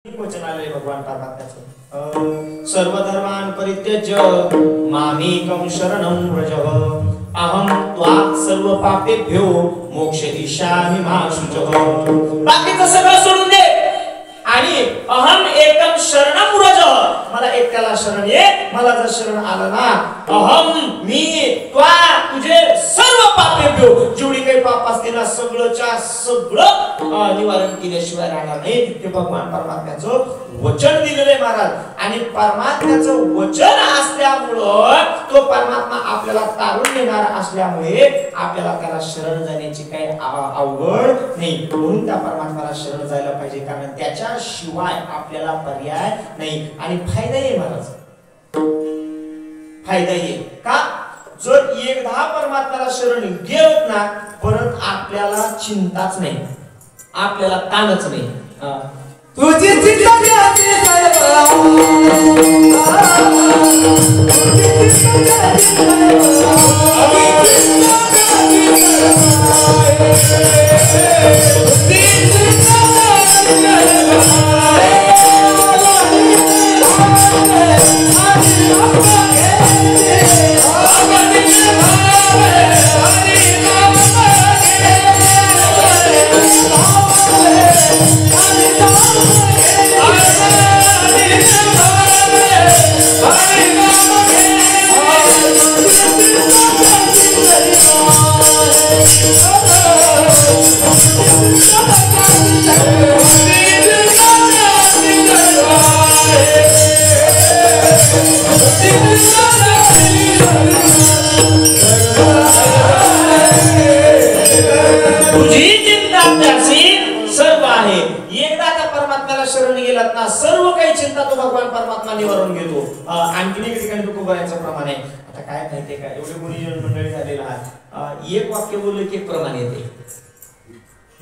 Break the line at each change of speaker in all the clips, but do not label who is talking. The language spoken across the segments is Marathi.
वचनालय भगवान परमात्म्याचं सर्वधर्मान् परित्यज्य मामेकं शरणं व्रज अहं त्वा सर्व पापेभ्यो मोक्षयिष्यामि मा शुचः। बाकीचं सगळं सोडून दे आणि अहम एकम शरणं व्रज, मला एकट्याला शरण ये। मला जर शरण आलं ना, अहम मी त्वा तुझे सर्व पापेभ्यो, जेवढी काही पाप असतील ना सगळंच्या सगळं निवारण केल्याशिवाय राहणार नाही। हे भगवान परमात्म्याचं वचन दिलेलं आहे महाराज। आणि परमात्म्याचं वचन असल्यामुळं तो परमात्मा आपल्याला तारून नेणार असल्यामुळे आपल्याला त्याला शरण जाण्याची काही अवघड नाही। म्हणून त्या परमात्म्याला शरण जायला पाहिजे, कारण त्याच्या शिवाय आपल्याला पर्याय नाही। आणि फायदा आहे महाराज, फायदा आहे का? जर एकदा परमात्म्याला शरण गेलोत ना, परत आपल्याला चिंताच नाही, आपल्याला ताणच नाही।
तुझी चिंता त्याची सर्व काही चिंता तो भगवान परमात्मा निवारून घेतो। आणखी एक ठिकाणी तो कुबरायचा प्रमाण आहे। आता काय माहितीये का, एवढे गुणीजन मंडळी झालेला आहे, एक वाक्य बोललं की एक प्रमाण येते,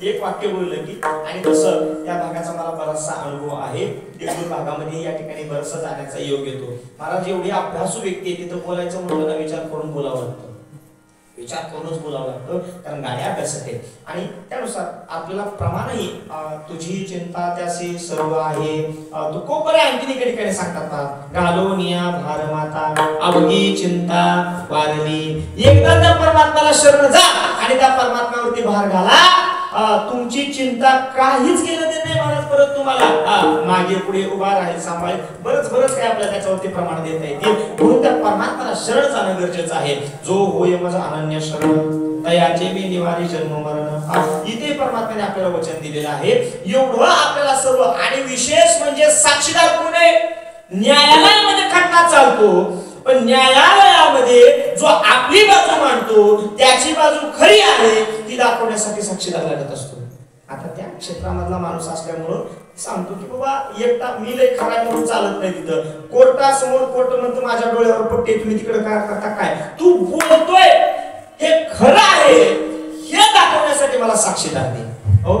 एक वाक्य बोललं की। आणि तसं त्या भागाचा मला बराचसा अनुभव आहे। देवपूर भागामध्ये या ठिकाणी बरसं जाण्याचा योग येतो। महाराज एवढी अभ्यासू व्यक्ती आहे, तिथं बोलायचं म्हटलं ना विचार करून बोलावं लागतं, विचार करूनच बोलावं लागतं, कारण गाड्या अभ्यासात आहे। आणि त्यानुसार आपल्याला प्रमाणही तुझी चिंता त्याशी सर्व आहे, तू कोपरे आणखी ठिकाणी सांगतात ना, घालोनिया भार माता अवघी चिंता वारली। एकदा त्या परमात्म्याला शरण जा आणि त्या परमात्म्यावरती भार घाला, तुमची चिंता काहीच केलं नाही महाराज। परत तुम्हाला मागे पुढे उभा राहील, सांभाळ, बरंच काय आपल्याला त्याच्यावरती प्रमाण देता येते। म्हणून त्या परमात्म्याला शरण जाणं गरजेचं आहे। जो होय माझा अनन्य शरण तयाचे मी निवारी जन्म मरण, इथे परमात्म्याने आपल्याला वचन दिलेलं आहे। एवढं आपल्याला सर्व, आणि विशेष म्हणजे साक्षीदार कोण आहे? न्यायालयामध्ये खटला चालतो, पण न्यायालयामध्ये जो आपली बाजू मांडतो त्याची बाजू खरी आहे ती दाखवण्यासाठी साक्षीदार लागत असतो। आता त्या क्षेत्रामधला माणूस असल्यामुळं सांगतो की बाबा एकटा मी लय खरा म्हणून चालत नाही। तिथं कोर्टासमोर कोर्ट म्हणतो माझ्या डोळ्यावर पट्टे, तुम्ही तिकडे काय करता, काय तू बोलतोय हे खरं आहे हे दाखवण्यासाठी मला साक्षीदार दे। हो,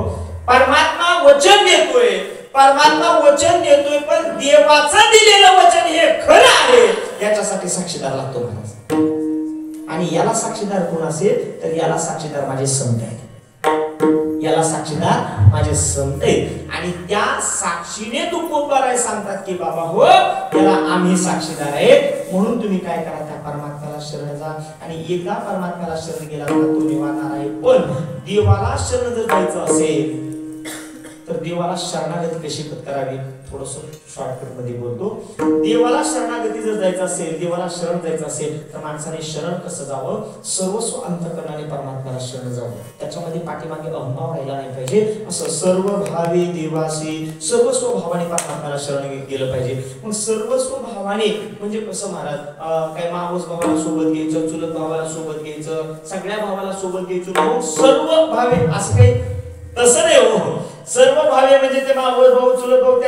परमात्मा वचन देतोय, परमात्मा वचन देतोय, पण देवाचं दिलेलं वचन हे खरं आहे याच्यासाठी साक्षीदार लागतो महाराज। आणि याला साक्षीदार कोण असेल तर याला साक्षीदार माझे संत आहेत, याला साक्षीदार माझे संत आहेत। आणि त्या साक्षीने तू कोपराय सांगतात की बाबा हो याला आम्ही साक्षीदार आहेत। म्हणून तुम्ही काय करा, त्या परमात्म्याला शरण जा। आणि एकदा परमात्म्याला शरण गेला तर तो निवारणार आहे। पण देवाला शरण जर जायचं असेल तर देवाला शरणागती कशी करावी, थोडस शॉर्टकट मध्ये बोलतो। देवाला शरणागती जर जायचं असेल, देवाला शरण जायचं असेल तर माणसाने शरण कसं जावं, सर्वस्व अंतःकरणाने परमात्म्याला शरण जावं। त्याच्यामध्ये पाठीमागे अहंभाव राहिला नाही पाहिजे। असं सर्व भावे देवासी, सर्वस्व भावाने परमात्म्याला शरण गेलं पाहिजे। मग सर्वस्व भावाने म्हणजे कसं महाराज, काय मावस भावाला सोबत घ्यायचं, चुलत भावाला सोबत घ्यायचं, सगळ्या भावाला सोबत घ्यायचं, मग सर्व भावे असं काही तसं नाही हो। सर्व भावे म्हणजे ते मावस भाऊ चुलत भाऊ